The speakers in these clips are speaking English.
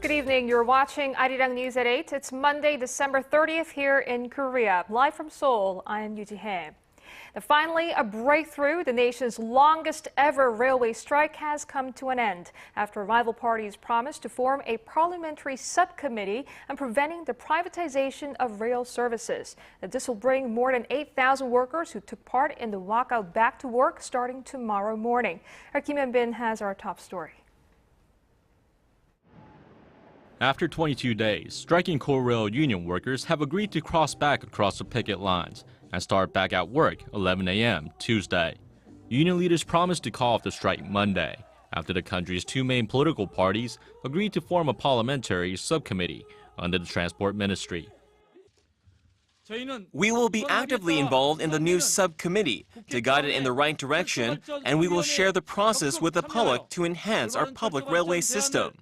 Good evening. You're watching Arirang News at 8. It's Monday, December 30th here in Korea. Live from Seoul, I'm Yoo Ji-hae. Finally, a breakthrough. The nation's longest ever railway strike has come to an end after rival parties promised to form a parliamentary subcommittee on preventing the privatization of rail services. This will bring more than 8,000 workers who took part in the walkout back to work starting tomorrow morning. Our Kim Hyun-bin has our top story. After 22 days, striking Korea union workers have agreed to cross back across the picket lines and start back at work 11 a.m. Tuesday. Union leaders promised to call off the strike Monday after the country's two main political parties agreed to form a parliamentary subcommittee under the Transport Ministry. We will be actively involved in the new subcommittee to guide it in the right direction, and we will share the process with the public to enhance our public railway system.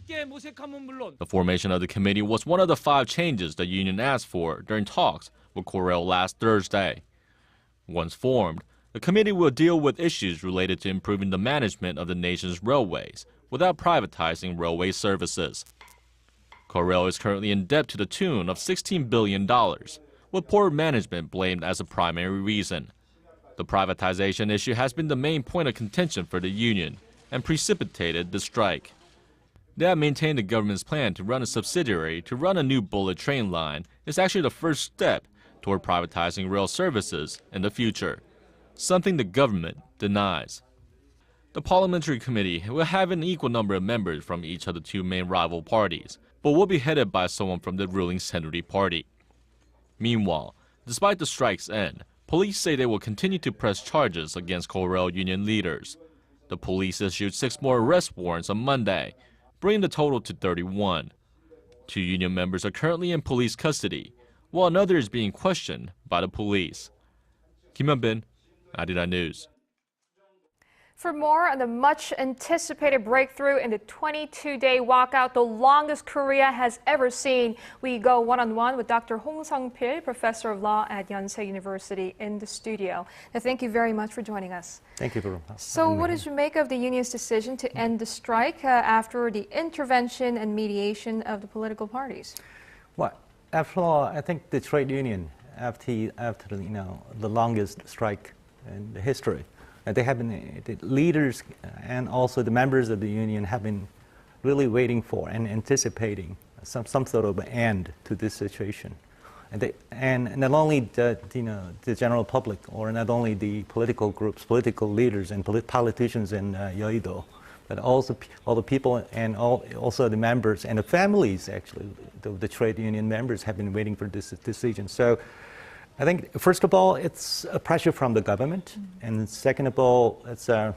The formation of the committee was one of the 5 changes the union asked for during talks with Korea last Thursday. Once formed, the committee will deal with issues related to improving the management of the nation's railways without privatizing railway services. Korea is currently in debt to the tune of $16 billion, with poor management blamed as a primary reason. The privatization issue has been the main point of contention for the union and precipitated the strike. They have maintained the government's plan to run a subsidiary to run a new bullet train line is actually the first step toward privatizing rail services in the future, something the government denies. The parliamentary committee will have an equal number of members from each of the two main rival parties, but will be headed by someone from the ruling Century Party. Meanwhile, despite the strike's end, police say they will continue to press charges against Korea union leaders. The police issued 6 more arrest warrants on Monday, bringing the total to 31. 2 union members are currently in police custody, while another is being questioned by the police. Kim Hyun-bin, Arirang News. For more on the much-anticipated breakthrough in the 22-day walkout, the longest Korea has ever seen, we go one-on-one with Dr. Hong Sung-pil, professor of law at Yonsei University, in the studio. Now, thank you very much for joining us. Thank you for So what did you make of the union's decision to end the strike after the intervention and mediation of the political parties? Well, after all, I think the trade union, after the longest strike in the history, they have been, the leaders and also the members of the union have been really waiting for and anticipating some sort of end to this situation. And not only the general public, or not only the political groups, political leaders and politicians in Yeouido, but also all the people and also the members and the families, actually, the trade union members have been waiting for this decision. So I think, first of all, it's a pressure from the government, and second of all, it's a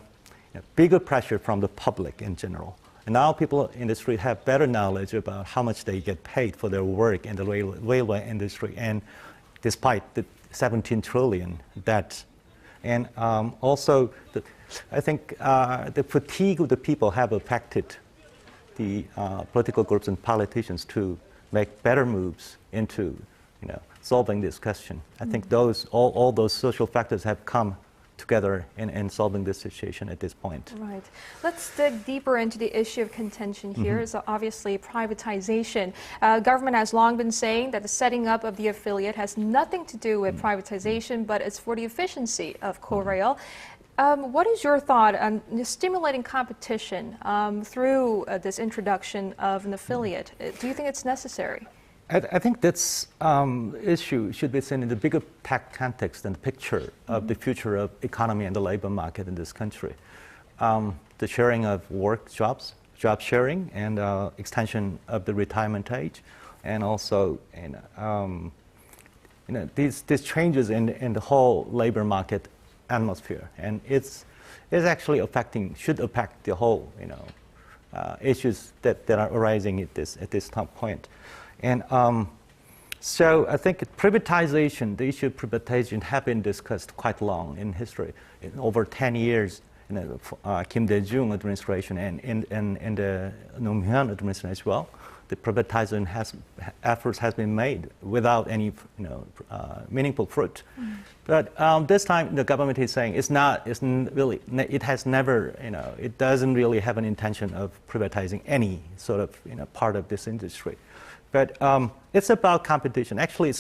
bigger pressure from the public in general. And now people in the street have better knowledge about how much they get paid for their work in the railway industry, and despite the 17 trillion debt. And also, I think the fatigue of the people have affected the political groups and politicians to make better moves into solving this question. I think all those social factors have come together in solving this situation at this point. Right. Let's dig deeper into the issue of contention here. Is obviously privatization. Government has long been saying that the setting up of the affiliate has nothing to do with privatization, but it's for the efficiency of Korea. What is your thought on stimulating competition through this introduction of an affiliate? Do you think it's necessary? I think this issue should be seen in the bigger context and picture of the future of economy and the labor market in this country. The sharing of job sharing, and extension of the retirement age, and also these changes in the whole labor market atmosphere, and it's actually should affect the whole issues that are arising at this point. And so I think privatization, the issue of privatization, have been discussed quite long in history, in over 10 years in the Kim Dae-jung administration and in the Noem-hyun administration as well. the privatization efforts has been made without any meaningful fruit. But this time the government is saying it has never, it doesn't really have an intention of privatizing any sort of part of this industry. But it's about competition. Actually,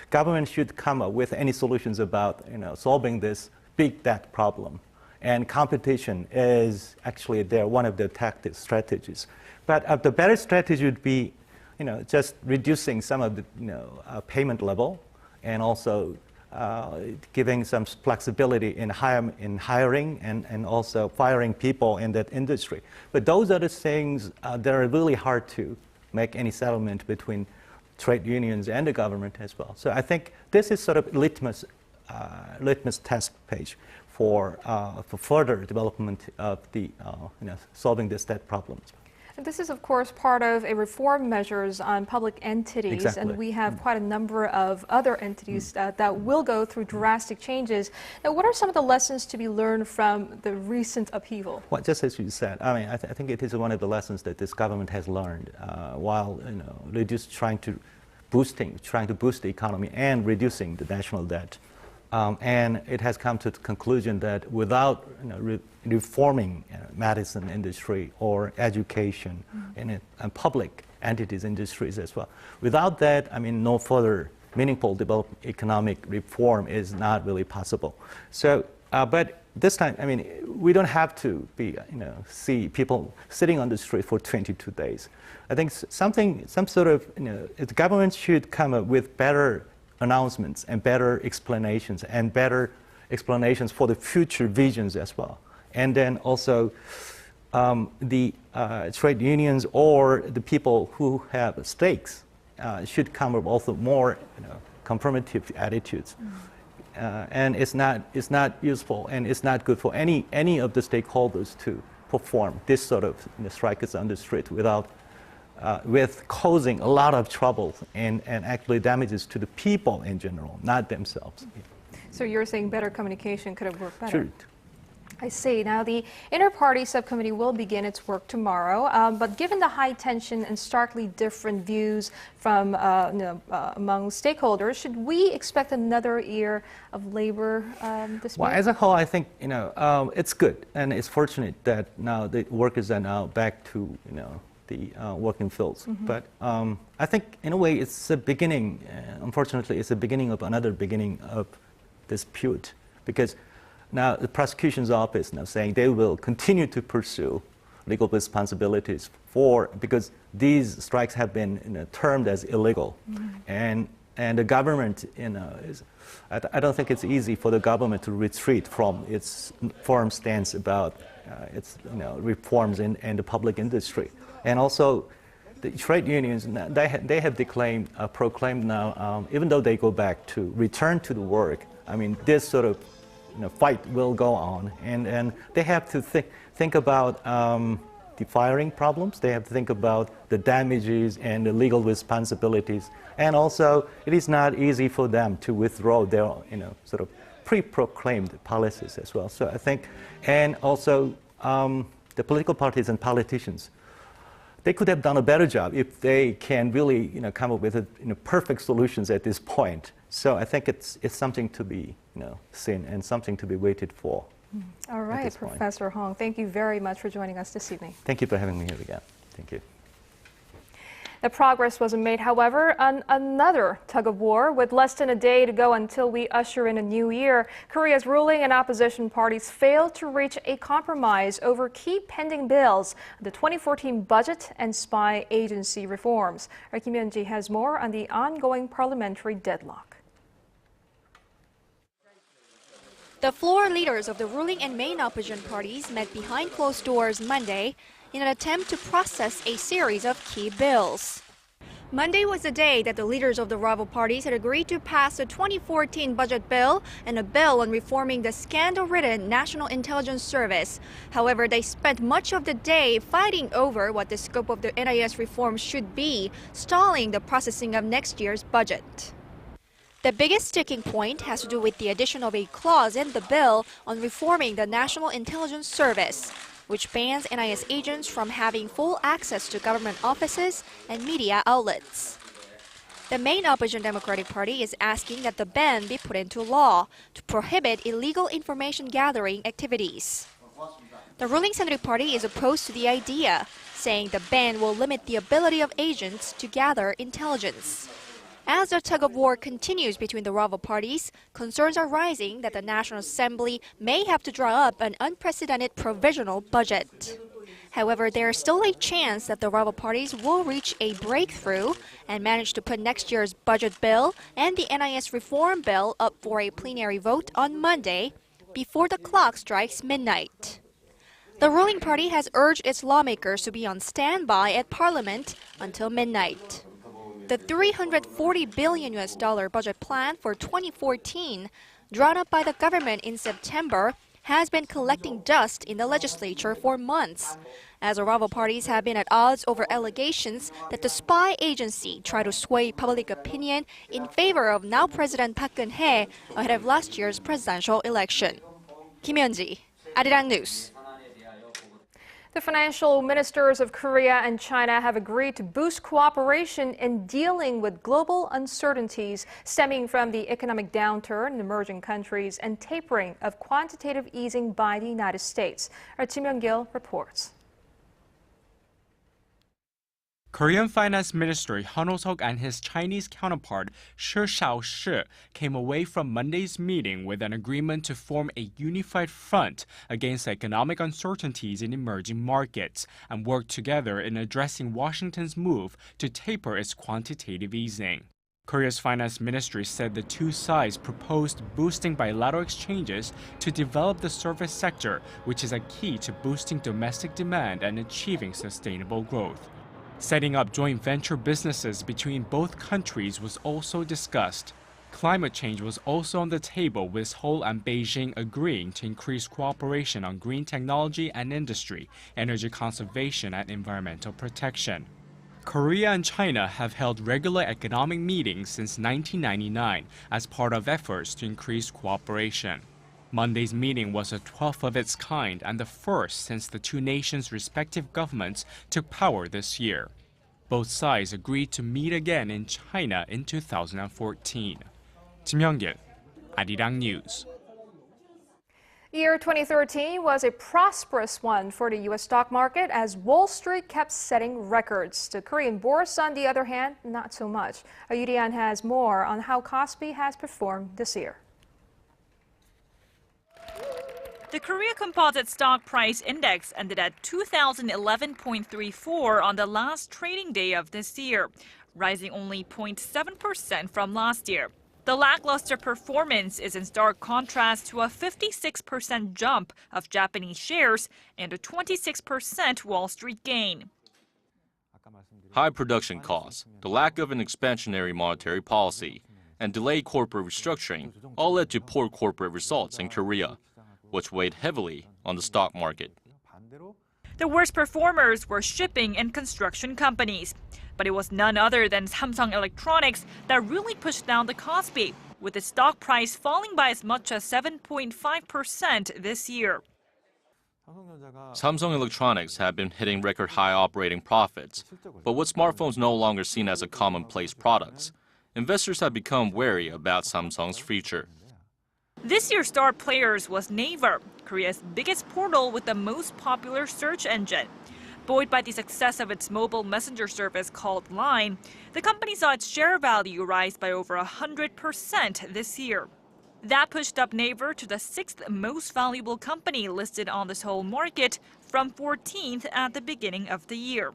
government should come up with any solutions about solving this big debt problem. And competition is actually one of the tactics, strategies. But the better strategy would be, just reducing some of the payment level, and also giving some flexibility in hiring and also firing people in that industry. But those are the things that are really hard to make any settlement between trade unions and the government as well. So I think this is sort of litmus test page for further development of the solving this debt problems. This is, of course, part of a reform measures on public entities, exactly. And we have quite a number of other entities that will go through drastic changes. Now, what are some of the lessons to be learned from the recent upheaval? Well, just as you said, I mean, I think it is one of the lessons that this government has learned while trying to boost the economy and reducing the national debt. And it has come to the conclusion that without reforming medicine industry or education and public entities industries as well, without that, I mean, no further meaningful economic reform is not really possible. So, but this time, I mean, we don't have to see people sitting on the street for 22 days. I think the government should come up with better announcements and better explanations for the future visions as well. And then also the trade unions or the people who have stakes should come up also more confirmative attitudes. And it's not useful and it's not good for any of the stakeholders to perform this sort of strikes on the street with causing a lot of trouble and actually damages to the people in general, not themselves. So you're saying better communication could have worked better? Sure. I see. Now, the Inter-Party Subcommittee will begin its work tomorrow, but given the high tension and starkly different views from among stakeholders, should we expect another year of labor dispute? Well, as a whole, I think it's good and it's fortunate that now the workers are now back to the working fields. But I think in a way it's a beginning, unfortunately, it's a beginning of another beginning of dispute, because now the prosecution's office now saying they will continue to pursue legal responsibilities because these strikes have been termed as illegal. And the government, I don't think it's easy for the government to retreat from its firm stance about its reforms in the public industry. And also, the trade unions, they have proclaimed now, even though they go back to return to the work, I mean, this sort of fight will go on, and they have to think about the firing problems. They have to think about the damages and the legal responsibilities, and also it is not easy for them to withdraw their sort of pre-proclaimed policies as well. So I think, and also the political parties and politicians, they could have done a better job if they can really come up with perfect solutions at this point. So I think it's something to be seen and something to be waited for. All right, Professor Hong, thank you very much for joining us this evening. Thank you for having me here again. Thank you. The progress wasn't made, however, on another tug-of-war. With less than a day to go until we usher in a new year, Korea's ruling and opposition parties failed to reach a compromise over key pending bills, the 2014 budget and spy agency reforms. Our Kim Hyun-ji has more on the ongoing parliamentary deadlock. The floor leaders of the ruling and main opposition parties met behind closed doors Monday in an attempt to process a series of key bills. Monday was the day that the leaders of the rival parties had agreed to pass the 2014 budget bill and a bill on reforming the scandal-ridden National Intelligence Service. However, they spent much of the day fighting over what the scope of the NIS reform should be, stalling the processing of next year's budget. The biggest sticking point has to do with the addition of a clause in the bill on reforming the National Intelligence Service. which bans NIS agents from having full access to government offices and media outlets. The main opposition Democratic Party is asking that the ban be put into law to prohibit illegal information gathering activities. The ruling Centric Party is opposed to the idea, saying the ban will limit the ability of agents to gather intelligence. As the tug-of-war continues between the rival parties, concerns are rising that the National Assembly may have to draw up an unprecedented provisional budget. However, there is still a chance that the rival parties will reach a breakthrough and manage to put next year's budget bill and the NIS reform bill up for a plenary vote on Monday before the clock strikes midnight. The ruling party has urged its lawmakers to be on standby at Parliament until midnight. The $340 billion budget plan for 2014, drawn up by the government in September, has been collecting dust in the legislature for months, as the rival parties have been at odds over allegations that the spy agency tried to sway public opinion in favor of now President Park Geun-hye ahead of last year's presidential election. Kim Hyun-ji, Arirang News. The financial ministers of Korea and China have agreed to boost cooperation in dealing with global uncertainties stemming from the economic downturn in emerging countries and tapering of quantitative easing by the United States. Our Kim Young-gil reports. Korean Finance Minister Han Oh-seok and his Chinese counterpart Shi Xiaoshi came away from Monday's meeting with an agreement to form a unified front against economic uncertainties in emerging markets and work together in addressing Washington's move to taper its quantitative easing. Korea's finance ministry said the two sides proposed boosting bilateral exchanges to develop the service sector, which is a key to boosting domestic demand and achieving sustainable growth. Setting up joint venture businesses between both countries was also discussed. Climate change was also on the table, with Seoul and Beijing agreeing to increase cooperation on green technology and industry, energy conservation and environmental protection. Korea and China have held regular economic meetings since 1999 as part of efforts to increase cooperation. Monday's meeting was the 12th of its kind and the first since the two nations' respective governments took power this year. Both sides agreed to meet again in China in 2014. Kim Hyung-gil, Arirang News. Year 2013 was a prosperous one for the U.S. stock market as Wall Street kept setting records. The Korean bourse, on the other hand, not so much. Yoo Ji-hae has more on how Kospi has performed this year. The Korea Composite Stock Price Index ended at 2,011.34 on the last trading day of this year, rising only 0.7% from last year. The lackluster performance is in stark contrast to a 56% jump of Japanese shares and a 26% Wall Street gain. High production costs, the lack of an expansionary monetary policy, and delayed corporate restructuring all led to poor corporate results in Korea, which weighed heavily on the stock market. The worst performers were shipping and construction companies. But it was none other than Samsung Electronics that really pushed down the Kospi, with its stock price falling by as much as 7.5% this year. Samsung Electronics have been hitting record high operating profits, but with smartphones no longer seen as a commonplace products, investors have become wary about Samsung's future. This year's star players was Naver, Korea's biggest portal with the most popular search engine. Buoyed by the success of its mobile messenger service called Line, the company saw its share value rise by over 100% this year. That pushed up Naver to the 6th most valuable company listed on the Seoul market from 14th at the beginning of the year.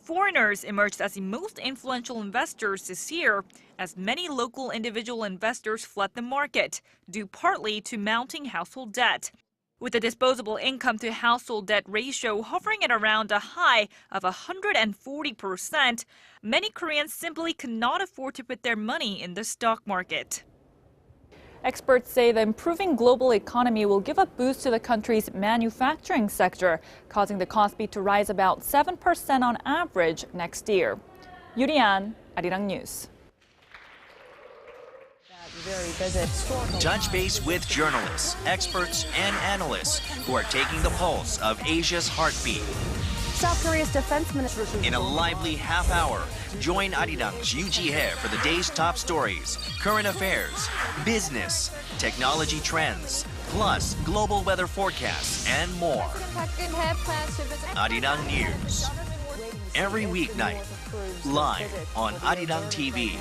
Foreigners emerged as the most influential investors this year, as many local individual investors fled the market, due partly to mounting household debt. With the disposable income to household debt ratio hovering at around a high of 140%, many Koreans simply could not afford to put their money in the stock market. Experts say the improving global economy will give a boost to the country's manufacturing sector, causing the Kospi to rise about 7% on average next year. Yoo Ji-hae, Arirang News. Touch base with journalists, experts, and analysts who are taking the pulse of Asia's heartbeat. South Korea's defense minister. In a lively half hour, join Arirang's Yoo Ji-hae for the day's top stories, current affairs, business, technology trends, plus global weather forecasts and more. Arirang News. Every weeknight, live on Arirang TV.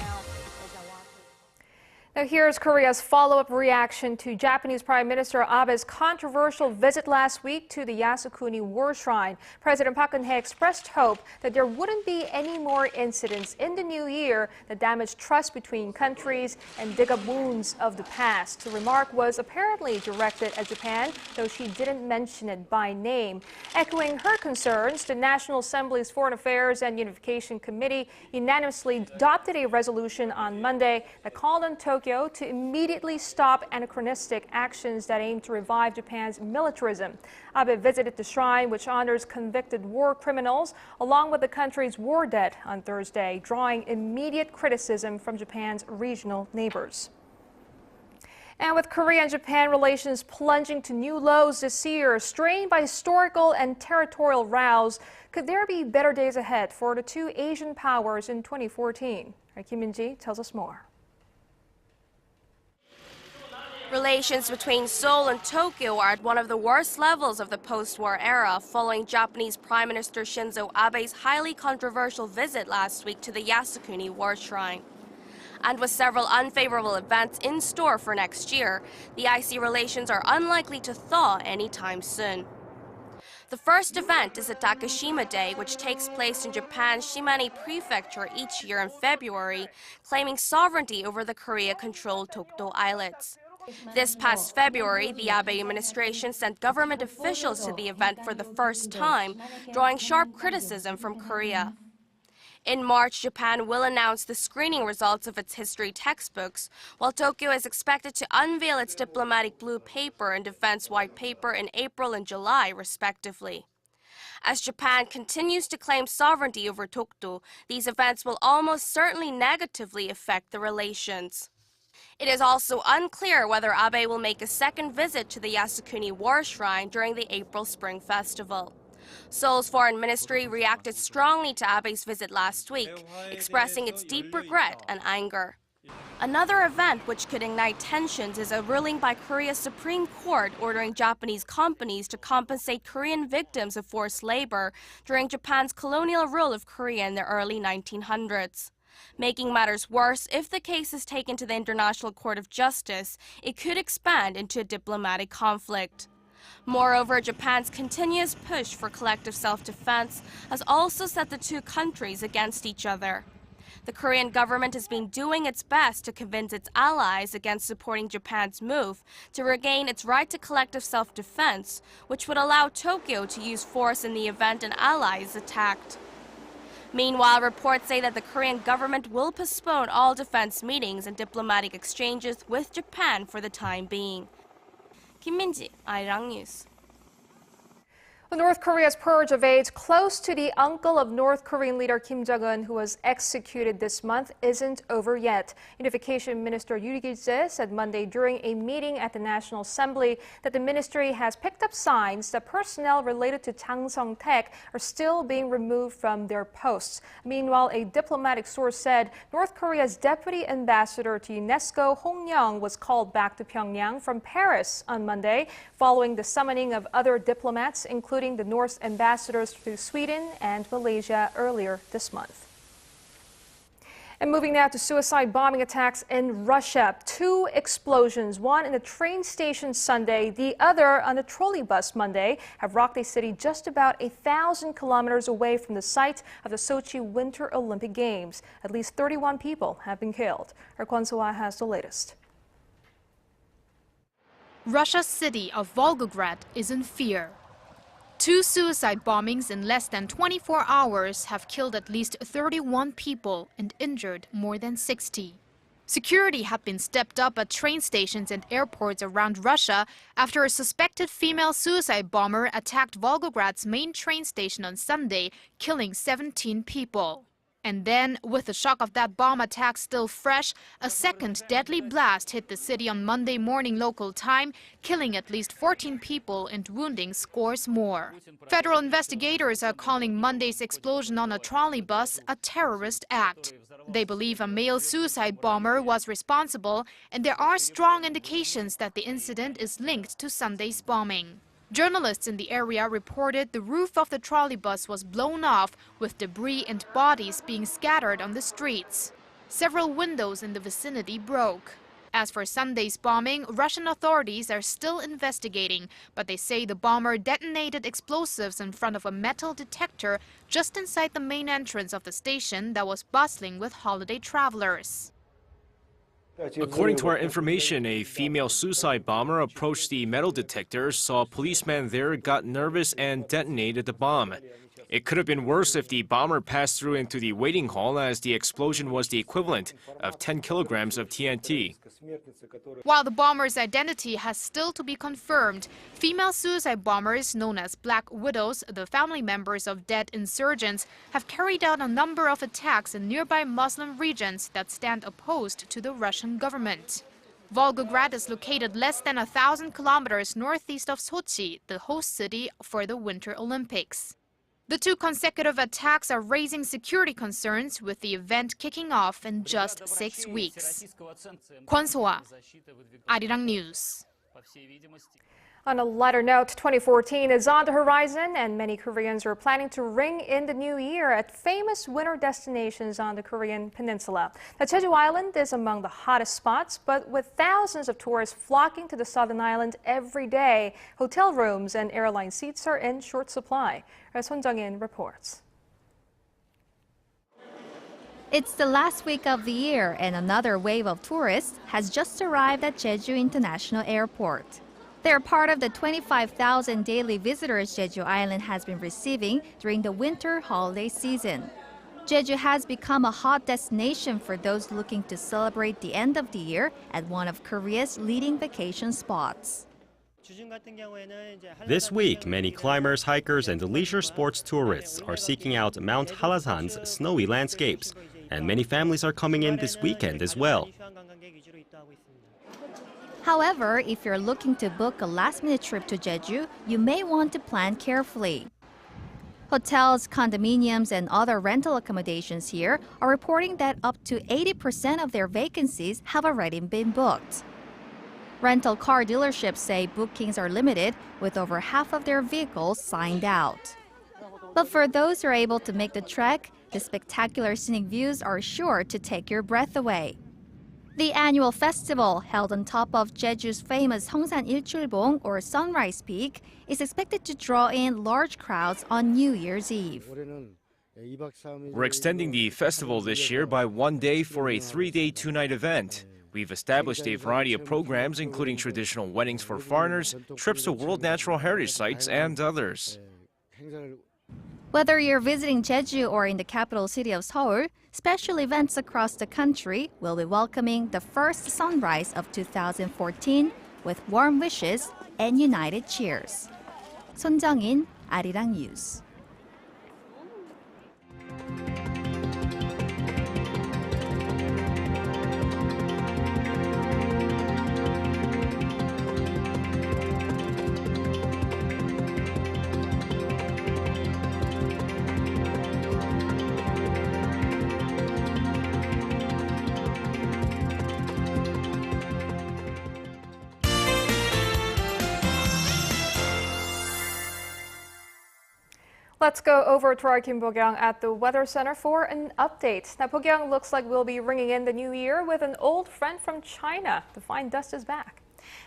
Now here's Korea's follow-up reaction to Japanese Prime Minister Abe's controversial visit last week to the Yasukuni War Shrine. President Park Geun-hye expressed hope that there wouldn't be any more incidents in the new year that damage trust between countries and dig up wounds of the past. The remark was apparently directed at Japan, though she didn't mention it by name. Echoing her concerns, the National Assembly's Foreign Affairs and Unification Committee unanimously adopted a resolution on Monday that called on Tokyo to immediately stop anachronistic actions that aim to revive Japan's militarism. Abe visited the shrine, which honors convicted war criminals, along with the country's war debt on Thursday, drawing immediate criticism from Japan's regional neighbors. And with Korea and Japan relations plunging to new lows this year, strained by historical and territorial rows, could there be better days ahead for the two Asian powers in 2014? Kim Min-ji tells us more. Relations between Seoul and Tokyo are at one of the worst levels of the post-war era, following Japanese Prime Minister Shinzo Abe's highly controversial visit last week to the Yasukuni War Shrine. And with several unfavorable events in store for next year, the icy relations are unlikely to thaw anytime soon. The first event is the Takeshima Day, which takes place in Japan's Shimane Prefecture each year in February, claiming sovereignty over the Korea-controlled Dokdo Islets. This past February, the Abe administration sent government officials to the event for the first time, drawing sharp criticism from Korea. In March, Japan will announce the screening results of its history textbooks, while Tokyo is expected to unveil its diplomatic blue paper and defense white paper in April and July, respectively. As Japan continues to claim sovereignty over Dokdo, these events will almost certainly negatively affect the relations. It is also unclear whether Abe will make a second visit to the Yasukuni War Shrine during the April Spring Festival. Seoul's foreign ministry reacted strongly to Abe's visit last week, expressing its deep regret and anger. Another event which could ignite tensions is a ruling by Korea's Supreme Court ordering Japanese companies to compensate Korean victims of forced labor during Japan's colonial rule of Korea in the early 1900s. Making matters worse, if the case is taken to the International Court of Justice, it could expand into a diplomatic conflict. Moreover, Japan's continuous push for collective self-defense has also set the two countries against each other. The Korean government has been doing its best to convince its allies against supporting Japan's move to regain its right to collective self-defense, which would allow Tokyo to use force in the event an ally is attacked. Meanwhile, reports say that the Korean government will postpone all defense meetings and diplomatic exchanges with Japan for the time being. Kim Min-ji, Arirang News. Well, North Korea's purge of aides close to the uncle of North Korean leader Kim Jong-un, who was executed this month, isn't over yet. Unification Minister Yoo Ji-hae said Monday during a meeting at the National Assembly that the ministry has picked up signs that personnel related to Chang Song-taek are still being removed from their posts. Meanwhile, a diplomatic source said North Korea's deputy ambassador to UNESCO, Hong Young, was called back to Pyongyang from Paris on Monday, following the summoning of other diplomats, including the North's ambassadors to Sweden and Malaysia earlier this month. And moving now to suicide bombing attacks in Russia. 2 explosions, one in a train station Sunday, the other on a trolley bus Monday, have rocked a city just about 1,000 kilometers away from the site of the Sochi Winter Olympic Games. At least 31 people have been killed. Our Kwon So-ah has the latest. Russia's city of Volgograd is in fear. 2 suicide bombings in less than 24 hours have killed at least 31 people and injured more than 60. Security had been stepped up at train stations and airports around Russia after a suspected female suicide bomber attacked Volgograd's main train station on Sunday, killing 17 people. And then, with the shock of that bomb attack still fresh, a second deadly blast hit the city on Monday morning local time, killing at least 14 people and wounding scores more. Federal investigators are calling Monday's explosion on a trolley bus a terrorist act. They believe a male suicide bomber was responsible, and there are strong indications that the incident is linked to Sunday's bombing. Journalists in the area reported the roof of the trolley bus was blown off, with debris and bodies being scattered on the streets. Several windows in the vicinity broke. As for Sunday's bombing, Russian authorities are still investigating, but they say the bomber detonated explosives in front of a metal detector just inside the main entrance of the station that was bustling with holiday travelers. According to our information, a female suicide bomber approached the metal detector, saw a policeman there, got nervous, and detonated the bomb. It could have been worse if the bomber passed through into the waiting hall, as the explosion was the equivalent of 10 kilograms of TNT. While the bomber's identity has still to be confirmed, female suicide bombers known as Black Widows, the family members of dead insurgents, have carried out a number of attacks in nearby Muslim regions that stand opposed to the Russian government. Volgograd is located less than 1,000 kilometers northeast of Sochi, the host city for the Winter Olympics. The two consecutive attacks are raising security concerns, with the event kicking off in just 6 weeks. Kwon So-ah, Arirang News. On a lighter note, 2014 is on the horizon, and many Koreans are planning to ring in the new year at famous winter destinations on the Korean peninsula. Now, Jeju Island is among the hottest spots, but with thousands of tourists flocking to the southern island every day, hotel rooms and airline seats are in short supply. Son Jung-in reports. It's the last week of the year, and another wave of tourists has just arrived at Jeju International Airport. They're part of the 25,000 daily visitors Jeju Island has been receiving during the winter holiday season. Jeju has become a hot destination for those looking to celebrate the end of the year at one of Korea's leading vacation spots. This week, many climbers, hikers, and leisure sports tourists are seeking out Mount Halasan's snowy landscapes, and many families are coming in this weekend as well. However, if you're looking to book a last-minute trip to Jeju, you may want to plan carefully. Hotels, condominiums, and other rental accommodations here are reporting that up to 80% of their vacancies have already been booked. Rental car dealerships say bookings are limited, with over half of their vehicles signed out. But for those who are able to make the trek, the spectacular scenic views are sure to take your breath away. The annual festival, held on top of Jeju's famous Hongsan Ilchulbong, or Sunrise Peak, is expected to draw in large crowds on New Year's Eve. We're extending the festival this year by 1 day for a 3-day, 2-night event. We've established a variety of programs, including traditional weddings for foreigners, trips to World Natural Heritage Sites, and others. Whether you're visiting Jeju or in the capital city of Seoul, special events across the country will be welcoming the first sunrise of 2014 with warm wishes and united cheers. Son Jung-in, Arirang News. Let's go over to our Kim Bo-kyung at the Weather Center for an update. Now, Bo-kyung, looks like we'll be ringing in the new year with an old friend from China. The fine dust is back.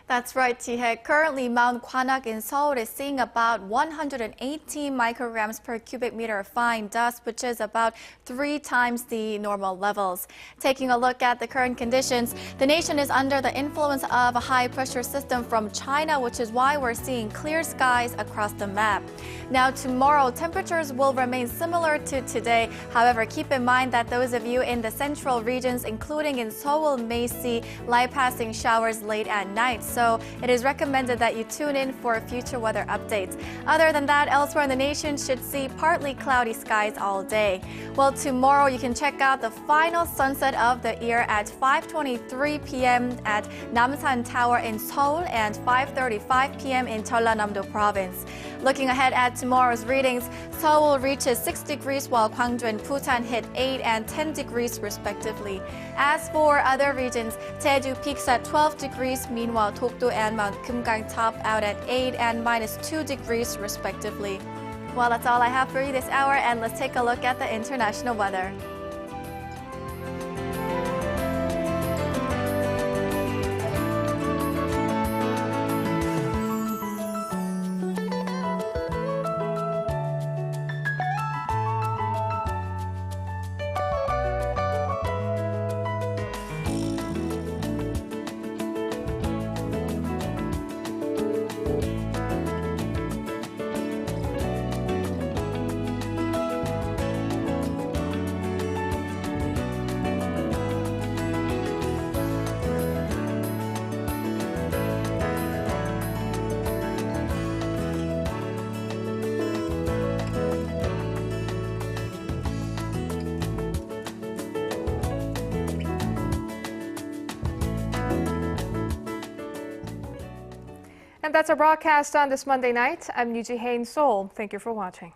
That's right, Ji-hae. Currently, Mount Kwanak in Seoul is seeing about 118 micrograms per cubic meter of fine dust, which is about 3 times the normal levels. Taking a look at the current conditions, the nation is under the influence of a high-pressure system from China, which is why we're seeing clear skies across the map. Now, tomorrow, temperatures will remain similar to today. However, keep in mind that those of you in the central regions, including in Seoul, may see light passing showers late at night. night, so it is recommended that you tune in for future weather updates. Other than that, elsewhere in the nation should see partly cloudy skies all day. Well, tomorrow you can check out the final sunset of the year at 5:23 p.m. at Namsan Tower in Seoul and 5:35 p.m. in Jeollanam-do Province. Looking ahead at tomorrow's readings, Seoul reaches 6 degrees while Gwangju and Busan hit 8 and 10 degrees respectively. As for other regions, Jeju peaks at 12 degrees, meanwhile Dokdo and Mount Kumgang top out at 8 and -2 degrees respectively. Well, that's all I have for you this hour, and let's take a look at the international weather. And that's our broadcast on this Monday night. I'm Yoo Ji-hae in Seoul. Thank you for watching.